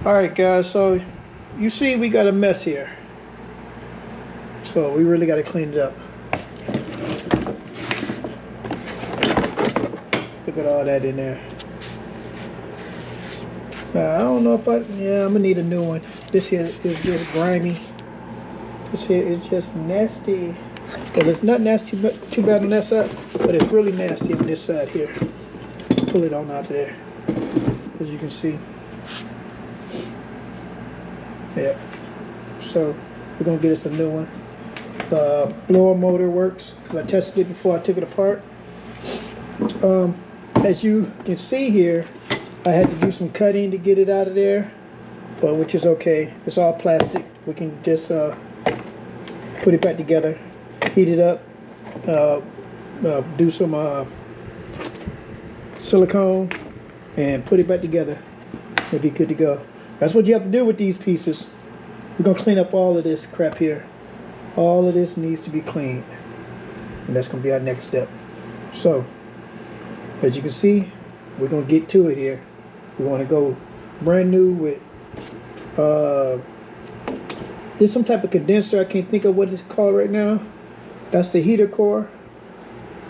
Alright guys, so you see we got a mess here. So we really got to clean it up. Look at all that in there. I don't know if I'm gonna need a new one. This here is just grimy. This here is just nasty. Well, it's not nasty too bad on that side, but it's really nasty on this side here. Pull it on out of there, as you can see. Yeah. So we're gonna get us a new one. The blower motor works because I tested it before I took it apart. As you can see here, I had to do some cutting to get it out of there, but which is okay. It's all plastic. We can just put it back together, heat it up, do some silicone, and put it back together. It'll be good to go. That's what you have to do with these pieces. We're gonna clean up all of this crap here. All of this needs to be cleaned, and that's gonna be our next step. So, as you can see, we're gonna get to it here. We want to go brand new with there's some type of condenser. I can't think of what it's called right now. That's the heater core.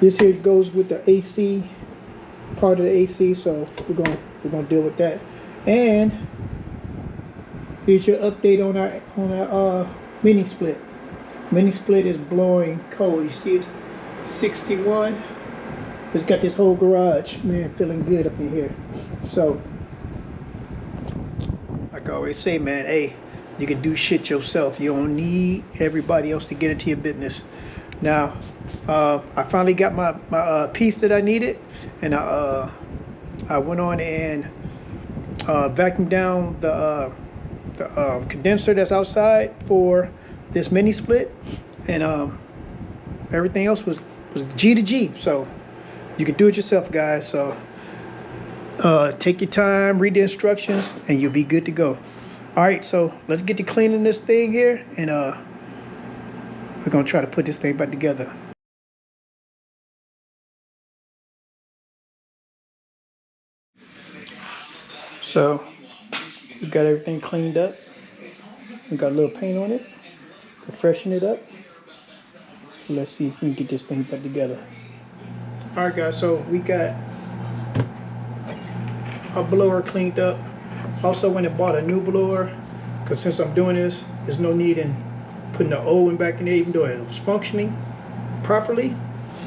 This here goes with the AC, part of the AC. So we're gonna deal with that. And here's your update on our mini split. Mini split is blowing cold. You see it's 61. It's got this whole garage, man, feeling good up in here. So, like I always say, man, hey, you can do shit yourself. You don't need everybody else to get into your business. Now, I finally got my piece that I needed, and I went on and vacuumed down the condenser that's outside for this mini split, and everything else was G to G. So you can do it yourself, guys. So take your time, read the instructions, and you'll be good to go. All right, so let's get to cleaning this thing here, and we're gonna try to put this thing back together. So we got everything cleaned up. We got a little paint on it to freshen it up. So let's see if we can get this thing back together. All right, guys, so we got our blower cleaned up. Also went and bought a new blower, because since I'm doing this, there's no need in putting the old one back in there, even though it was functioning properly.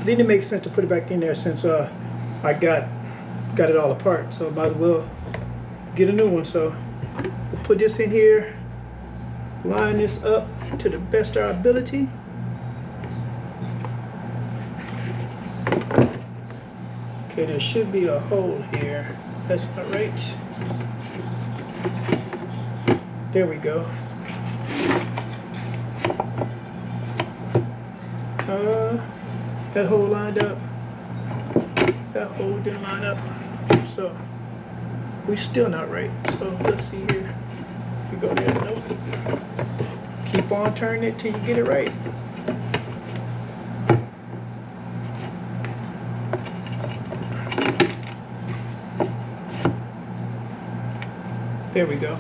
It didn't make sense to put it back in there since I got it all apart. So I might as well get a new one. So we'll put this in here, line this up to the best of our ability. Okay, there should be a hole here. That's not right. There we go. That hole lined up. That hole didn't line up. So we're still not right. So let's see here. We go there. Nope. Keep on turning it till you get it right. There we go.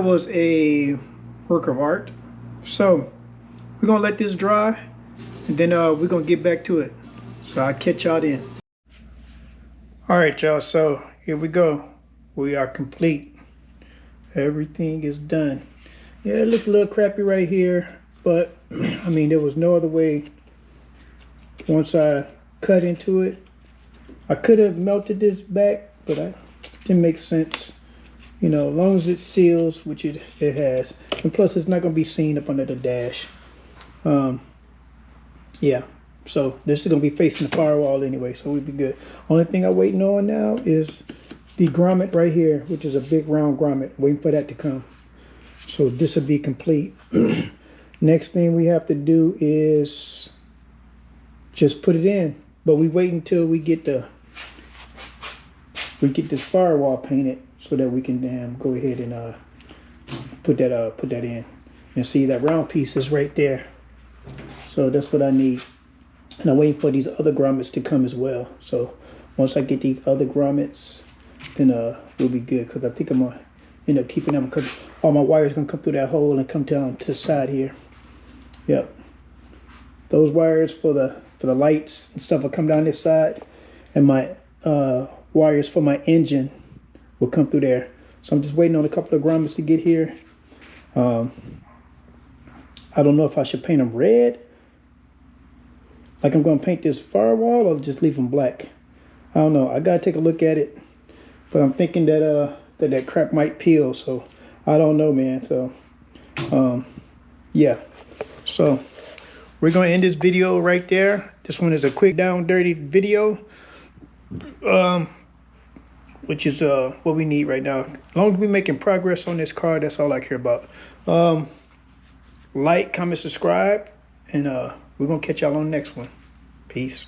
that was a work of art. So we're gonna let this dry, and then we're gonna get back to it. So I'll catch y'all then. All right, y'all, so here we go. We are complete. Everything is done. Yeah, it looked a little crappy right here, but I mean, there was no other way. Once I cut into it, I could have melted this back, but it didn't make sense. You know, as long as it seals, which it has, and plus it's not gonna be seen up under the dash. Yeah, so this is gonna be facing the firewall anyway, so we'll be good. Only thing I'm waiting on now is the grommet right here, which is a big round grommet, waiting for that to come. So this will be complete. Next thing we have to do is just put it in, but we wait until we get this firewall painted so that we can go ahead and put that in. And see, that round piece is right there. So that's what I need. And I'm waiting for these other grommets to come as well. So once I get these other grommets, then we'll be good, because I think I'm gonna end up keeping them, because all my wires gonna come through that hole and come down to the side here. Yep. Those wires for the lights and stuff will come down this side, and my wires for my engine will come through there. So I'm just waiting on a couple of grommets to get here. I don't know if I should paint them red, like I'm gonna paint this firewall, or just leave them black. I don't know. I gotta take a look at it, but I'm thinking that that crap might peel. So I don't know, man. So yeah. So we're gonna end this video right there. This one is a quick down dirty video, which is what we need right now. As long as we're making progress on this car, that's all I care about. Like, comment, subscribe, and we're gonna catch y'all on the next one. Peace.